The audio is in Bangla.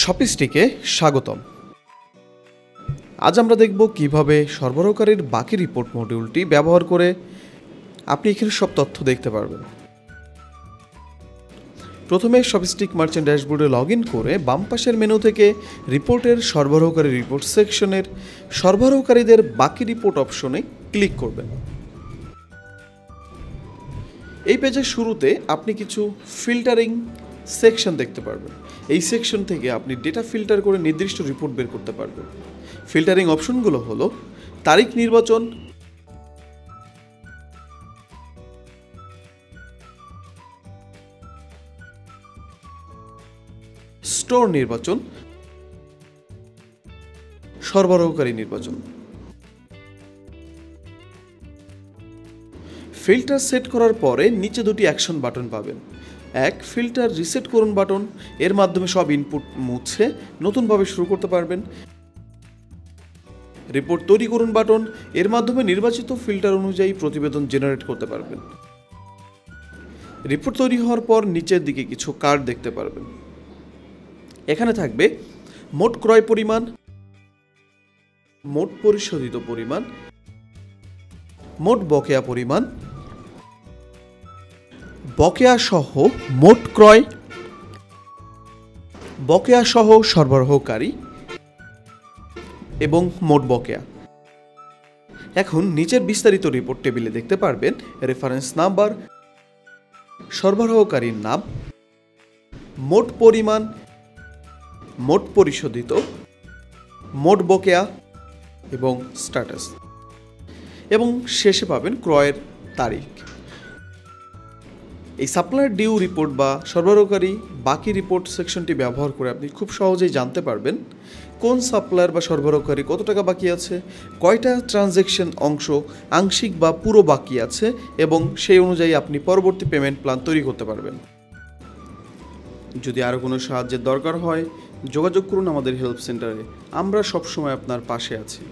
শপিস্টিকে স্বাগতম। আজ আমরা দেখব কিভাবে সরবরাহকারীর বাকি রিপোর্ট মডিউলটি ব্যবহার করে আপনি এখানে সব তথ্য দেখতে পারবেন। প্রথমে শপিস্টিক মার্চেন্ট ড্যাশবোর্ডে লগ ইন করে বাম পাশের মেনু থেকে রিপোর্টের সরবরাহকারী রিপোর্ট সেকশনের সরবরাহকারীদের বাকি রিপোর্ট অপশনে ক্লিক করবেন। এই পেজের শুরুতে আপনি কিছু ফিল্টারিং সেকশন দেখতে পারবেন। এই সেকশন থেকে আপনি ডেটা ফিল্টার করে নির্দিষ্ট রিপোর্ট বের করতে পারবেন। ফিল্টারিং অপশনগুলো হলো তারিখ নির্বাচন, স্টোর নির্বাচন, সরবরাহকারী নির্বাচন। ফিল্টার সেট করার পরে নিচে দুটি অ্যাকশন বাটন পাবেন। এক, ফিল্টার রিসেট করুন বাটন, এর মাধ্যমে সব ইনপুট মুছে নতুনভাবে শুরু করতে পারবেন। রিপোর্ট তৈরি করুন বাটন, এর মাধ্যমে নির্বাচিত ফিল্টার অনুযায়ী প্রতিবেদন জেনারেট করতে পারবেন। রিপোর্ট তৈরি হওয়ার পর নিচের দিকে কিছু কার্ড দেখতে পারবেন। এখানে থাকবে মোট ক্রয় পরিমাণ, মোট পরিশোধিত পরিমাণ, মোট বকেয়া পরিমাণ, বকেয়া সহ মোট ক্রয়, বকেয়া সহ সরবরাহকারী এবং মোট বকেয়া। এখন নিচের বিস্তারিত রিপোর্ট টেবিলে দেখতে পারবেন রেফারেন্স নাম্বার, সরবরাহকারীর নাম, মোট পরিমাণ, মোট পরিশোধিত, মোট বকেয়া এবং স্ট্যাটাস, এবং শেষে পাবেন ক্রয়ের তারিখ। এই সাপ্লায়ার ডিউ রিপোর্ট বা সরবরাহকারী বাকি রিপোর্ট সেকশনটি ব্যবহার করে আপনি খুব সহজেই জানতে পারবেন কোন সাপ্লায়ার বা সরবরাহকারী কত টাকা বাকি আছে, কয়টা ট্রানজ্যাকশন অংশ আংশিক বা পুরো বাকি আছে, এবং সেই অনুযায়ী আপনি পরবর্তী পেমেন্ট প্ল্যান তৈরি করতে পারবেন। যদি আরও কোনো সাহায্যের দরকার হয় যোগাযোগ করুন আমাদের হেল্প সেন্টারে, আমরা সবসময় আপনার পাশে আছি।